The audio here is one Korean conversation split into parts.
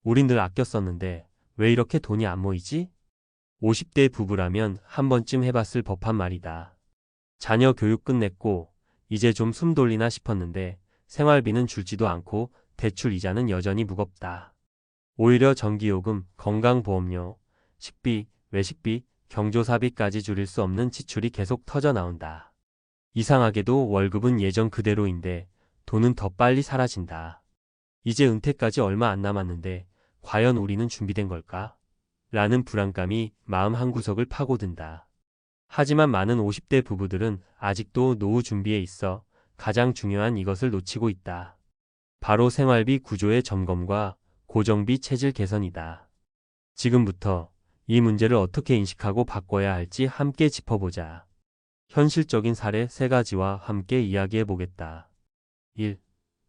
우린 늘 아껴 썼는데 왜 이렇게 돈이 안 모이지? 50대 부부라면 한 번쯤 해봤을 법한 말이다. 자녀 교육 끝냈고 이제 좀 숨 돌리나 싶었는데 생활비는 줄지도 않고 대출 이자는 여전히 무겁다. 오히려 전기요금, 건강보험료, 식비, 외식비, 경조사비까지 줄일 수 없는 지출이 계속 터져 나온다. 이상하게도 월급은 예전 그대로인데 돈은 더 빨리 사라진다. 이제 은퇴까지 얼마 안 남았는데 과연 우리는 준비된 걸까? 라는 불안감이 마음 한구석을 파고든다. 하지만 많은 50대 부부들은 아직도 노후 준비에 있어 가장 중요한 이것을 놓치고 있다. 바로 생활비 구조의 점검과 고정비 체질 개선이다. 지금부터 이 문제를 어떻게 인식하고 바꿔야 할지 함께 짚어보자. 현실적인 사례 3가지와 함께 이야기해 보겠다. 1.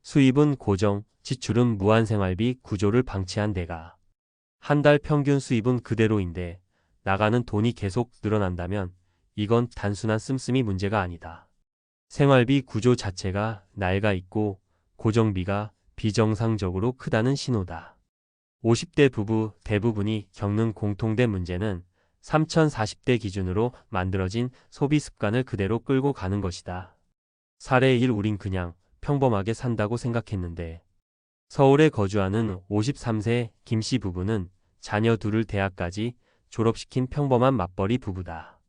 수입은 고정, 지출은 무한 생활비 구조를 방치한 데가. 한 달 평균 수입은 그대로인데 나가는 돈이 계속 늘어난다면 이건 단순한 씀씀이 문제가 아니다. 생활비 구조 자체가 낡아 있고 고정비가 비정상적으로 크다는 신호다. 50대 부부 대부분이 겪는 공통된 문제는 3040대 기준으로 만들어진 소비 습관을 그대로 끌고 가는 것이다. 사례 1. 우린 그냥 평범하게 산다고 생각했는데 서울에 거주하는 53세 김씨 부부는 자녀 둘을 대학까지 졸업시킨 평범한 맞벌이 부부다.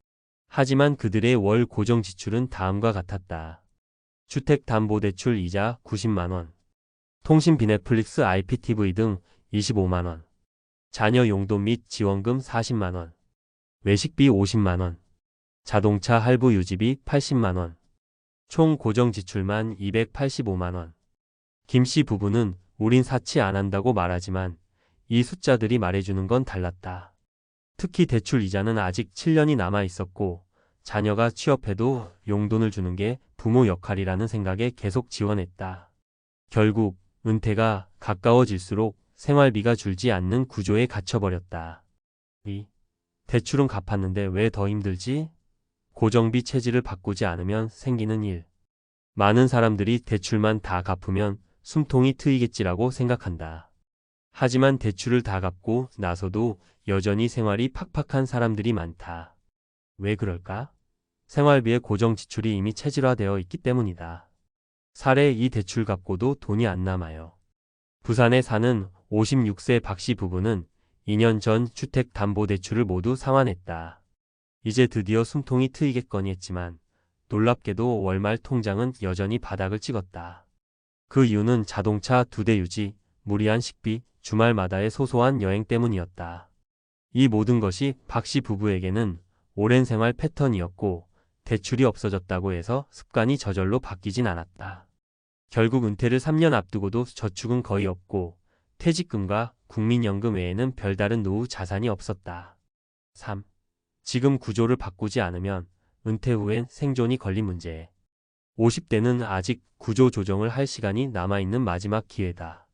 하지만 그들의 월 고정 지출은 다음과 같았다. 주택담보대출 이자 90만원, 통신비 넷플릭스 IPTV 등 25만원, 자녀 용돈 및 지원금 40만원, 외식비 50만원, 자동차 할부 유지비 80만원, 총 고정 지출만 285만원. 김씨 부부는 우린 사치 안 한다고 말하지만 이 숫자들이 말해주는 건 달랐다. 특히 대출 이자는 아직 7년이 남아 있었고 자녀가 취업해도 용돈을 주는 게 부모 역할이라는 생각에 계속 지원했다. 결국 은퇴가 가까워질수록 생활비가 줄지 않는 구조에 갇혀버렸다. 2. 대출은 갚았는데 왜 더 힘들지? 고정비 체질을 바꾸지 않으면 생기는 일. 많은 사람들이 대출만 다 갚으면 숨통이 트이겠지라고 생각한다. 하지만 대출을 다 갚고 나서도 여전히 생활이 팍팍한 사람들이 많다. 왜 그럴까? 생활비의 고정 지출이 이미 체질화되어 있기 때문이다. 사례 2. 대출 갚고도 돈이 안 남아요. 부산에 사는 56세 박씨 부부는 2년 전 주택담보대출을 모두 상환했다. 이제 드디어 숨통이 트이겠거니 했지만 놀랍게도 월말 통장은 여전히 바닥을 찍었다. 그 이유는 자동차 2대 유지, 무리한 식비, 주말마다의 소소한 여행 때문이었다. 이 모든 것이 박씨 부부에게는 오랜 생활 패턴이었고 대출이 없어졌다고 해서 습관이 저절로 바뀌진 않았다. 결국 은퇴를 3년 앞두고도 저축은 거의 없고 퇴직금과 국민연금 외에는 별다른 노후 자산이 없었다. 3. 지금 구조를 바꾸지 않으면 은퇴 후엔 생존이 걸린 문제. 50대는 아직 구조 조정을 할 시간이 남아있는 마지막 기회다.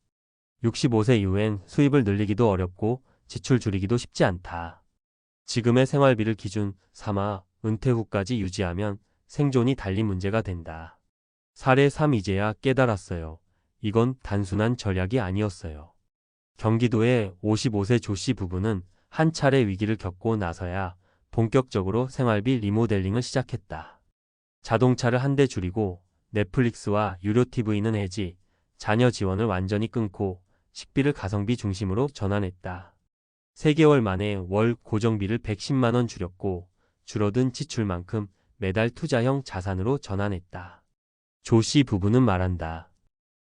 65세 이후엔 수입을 늘리기도 어렵고 지출 줄이기도 쉽지 않다. 지금의 생활비를 기준 삼아 은퇴 후까지 유지하면 생존이 달린 문제가 된다. 사례 3. 이제야 깨달았어요. 이건 단순한 전략이 아니었어요. 경기도의 55세 조씨 부부는 한 차례 위기를 겪고 나서야 본격적으로 생활비 리모델링을 시작했다. 자동차를 한 대 줄이고 넷플릭스와 유료 TV는 해지, 자녀 지원을 완전히 끊고 식비를 가성비 중심으로 전환했다. 3개월 만에 월 고정비를 110만원 줄였고 줄어든 지출만큼 매달 투자형 자산으로 전환했다. 조 씨 부부는 말한다.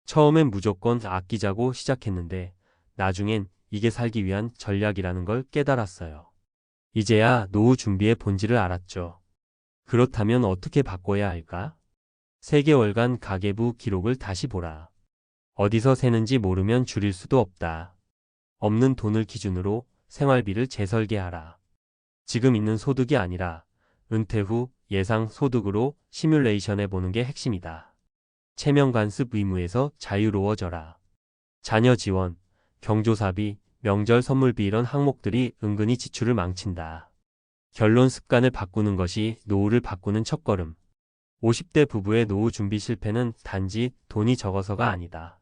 처음엔 무조건 아끼자고 시작했는데 나중엔 이게 살기 위한 전략이라는 걸 깨달았어요. 이제야 노후 준비의 본질을 알았죠. 그렇다면 어떻게 바꿔야 할까? 3개월간 가계부 기록을 다시 보라. 어디서 새는지 모르면 줄일 수도 없다. 없는 돈을 기준으로 생활비를 재설계하라. 지금 있는 소득이 아니라 은퇴 후 예상 소득으로 시뮬레이션해 보는 게 핵심이다. 체면 관습 의무에서 자유로워져라. 자녀 지원, 경조사비, 명절 선물비 이런 항목들이 은근히 지출을 망친다. 결론 습관을 바꾸는 것이 노후를 바꾸는 첫걸음. 50대 부부의 노후 준비 실패는 단지 돈이 적어서가 아니다.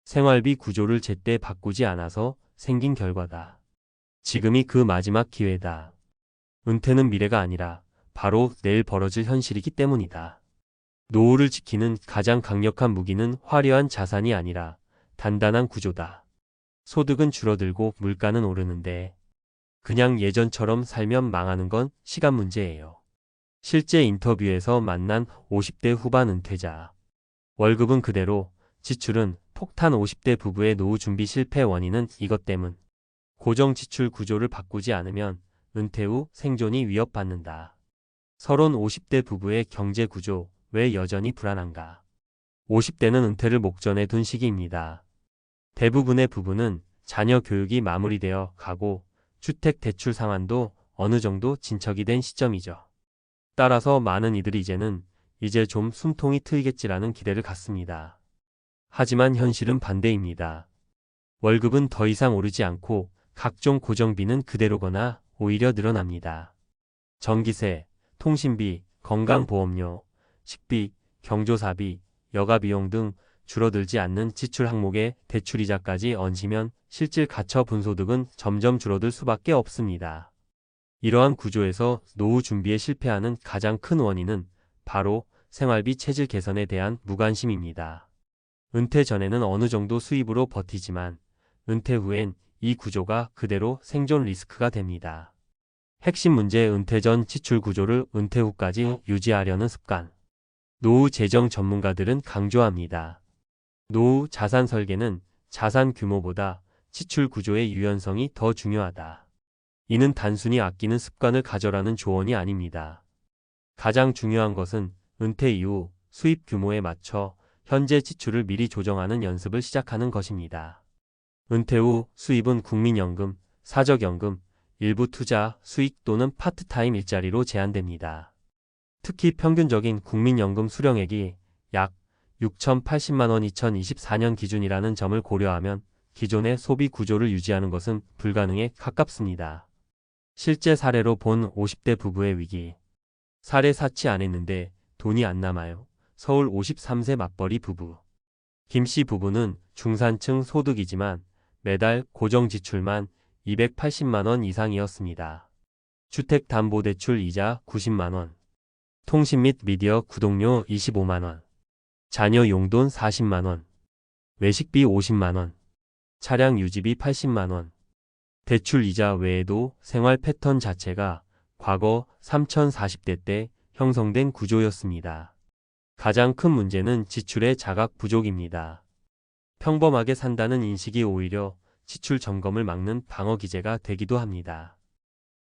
생활비 구조를 제때 바꾸지 않아서 생긴 결과다. 지금이 그 마지막 기회다. 은퇴는 미래가 아니라 바로 내일 벌어질 현실이기 때문이다. 노후를 지키는 가장 강력한 무기는 화려한 자산이 아니라 단단한 구조다. 소득은 줄어들고 물가는 오르는데 그냥 예전처럼 살면 망하는 건 시간 문제예요. 실제 인터뷰에서 만난 50대 후반 은퇴자. 월급은 그대로, 지출은 폭탄. 50대 부부의 노후 준비 실패 원인은 이것 때문. 고정 지출 구조를 바꾸지 않으면 은퇴 후 생존이 위협받는다. 서론 50대 부부의 경제 구조, 왜 여전히 불안한가? 50대는 은퇴를 목전에 둔 시기입니다. 대부분의 부부는 자녀 교육이 마무리되어 가고 주택 대출 상환도 어느 정도 진척이 된 시점이죠. 따라서 많은 이들이 이제 좀 숨통이 트이겠지라는 기대를 갖습니다. 하지만 현실은 반대입니다. 월급은 더 이상 오르지 않고 각종 고정비는 그대로거나 오히려 늘어납니다. 전기세, 통신비, 건강보험료, 식비, 경조사비, 여가비용 등 줄어들지 않는 지출 항목에 대출이자까지 얹으면 실질 가처 분소득은 점점 줄어들 수밖에 없습니다. 이러한 구조에서 노후 준비에 실패하는 가장 큰 원인은 바로 생활비 체질 개선에 대한 무관심입니다. 은퇴 전에는 어느 정도 수입으로 버티지만 은퇴 후엔 이 구조가 그대로 생존 리스크가 됩니다. 핵심 문제 은퇴 전 지출 구조를 은퇴 후까지 유지하려는 습관. 노후 재정 전문가들은 강조합니다. 노후 자산 설계는 자산 규모보다 지출 구조의 유연성이 더 중요하다. 이는 단순히 아끼는 습관을 가져라는 조언이 아닙니다. 가장 중요한 것은 은퇴 이후 수입 규모에 맞춰 현재 지출을 미리 조정하는 연습을 시작하는 것입니다. 은퇴 후 수입은 국민연금, 사적연금, 일부 투자, 수익 또는 파트타임 일자리로 제한됩니다. 특히 평균적인 국민연금 수령액이 약 6,080만 원 2024년 기준이라는 점을 고려하면 기존의 소비 구조를 유지하는 것은 불가능에 가깝습니다. 실제 사례로 본 50대 부부의 위기. 사례 사치 안 했는데 돈이 안 남아요. 서울 53세 맞벌이 부부. 김 씨 부부는 중산층 소득이지만 매달 고정 지출만 280만 원 이상이었습니다. 주택담보대출 이자 90만 원. 통신 및 미디어 구독료 25만 원. 자녀 용돈 40만 원. 외식비 50만 원. 차량 유지비 80만 원. 대출 이자 외에도 생활 패턴 자체가 과거 3040대 때 형성된 구조였습니다. 가장 큰 문제는 지출의 자각 부족입니다. 평범하게 산다는 인식이 오히려 지출 점검을 막는 방어 기제가 되기도 합니다.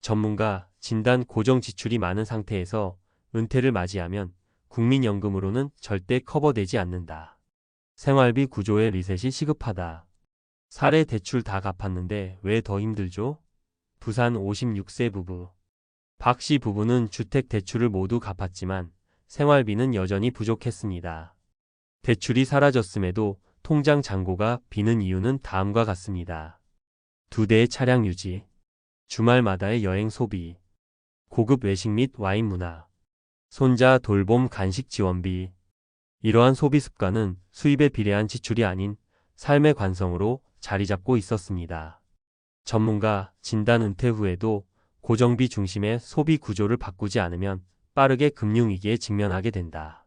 전문가 진단 고정 지출이 많은 상태에서 은퇴를 맞이하면 국민연금으로는 절대 커버되지 않는다. 생활비 구조의 리셋이 시급하다. 사례 대출 다 갚았는데 왜 더 힘들죠? 부산 56세 부부. 박 씨 부부는 주택 대출을 모두 갚았지만 생활비는 여전히 부족했습니다. 대출이 사라졌음에도 통장 잔고가 비는 이유는 다음과 같습니다. 2대의 차량 유지, 주말마다의 여행 소비, 고급 외식 및 와인 문화, 손자 돌봄 간식 지원비. 이러한 소비 습관은 수입에 비례한 지출이 아닌 삶의 관성으로 자리 잡고 있었습니다. 전문가 진단 은퇴 후에도 고정비 중심의 소비 구조를 바꾸지 않으면 빠르게 금융위기에 직면하게 된다.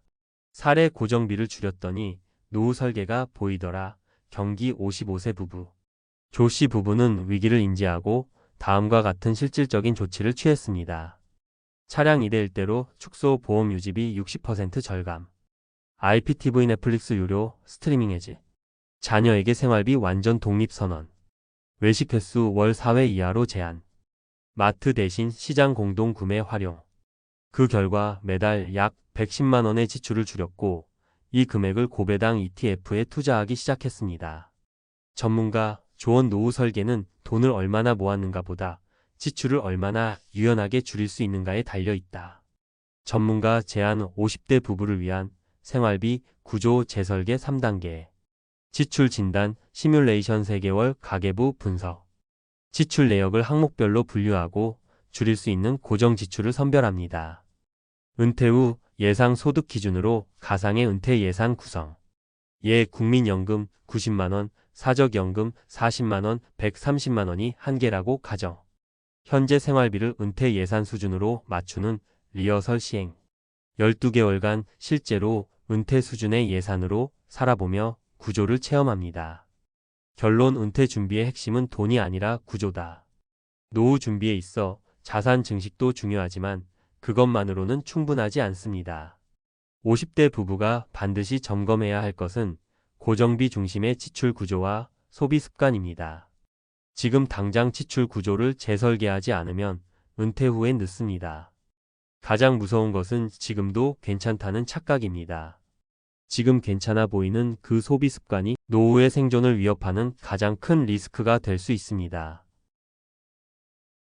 사례 고정비를 줄였더니 노후 설계가 보이더라. 경기 55세 부부. 조 씨 부부는 위기를 인지하고 다음과 같은 실질적인 조치를 취했습니다. 차량 2대 1대로 축소 보험 유지비 60% 절감. IPTV 넷플릭스 유료 스트리밍 해지. 자녀에게 생활비 완전 독립 선언. 외식 횟수 월 4회 이하로 제한. 마트 대신 시장 공동 구매 활용. 그 결과 매달 약 110만 원의 지출을 줄였고 이 금액을 고배당 ETF에 투자하기 시작했습니다. 전문가 조언 노후 설계는 돈을 얼마나 모았는가 보다 지출을 얼마나 유연하게 줄일 수 있는가에 달려 있다. 전문가 제안 50대 부부를 위한 생활비 구조 재설계 3단계. 지출 진단 시뮬레이션 3개월 가계부 분석. 지출 내역을 항목별로 분류하고 줄일 수 있는 고정 지출을 선별합니다. 은퇴 후 예상 소득 기준으로 가상의 은퇴 예산 구성. 예 국민연금 90만 원, 사적연금 40만원, 130만원이 한계라고 가정. 현재 생활비를 은퇴 예산 수준으로 맞추는 리허설 시행. 12개월간 실제로 은퇴 수준의 예산으로 살아보며 구조를 체험합니다. 결론 은퇴 준비의 핵심은 돈이 아니라 구조다. 노후 준비에 있어 자산 증식도 중요하지만 그것만으로는 충분하지 않습니다. 50대 부부가 반드시 점검해야 할 것은 고정비 중심의 지출 구조와 소비 습관입니다. 지금 당장 지출 구조를 재설계하지 않으면 은퇴 후엔 늦습니다. 가장 무서운 것은 지금도 괜찮다는 착각입니다. 지금 괜찮아 보이는 그 소비 습관이 노후의 생존을 위협하는 가장 큰 리스크가 될 수 있습니다.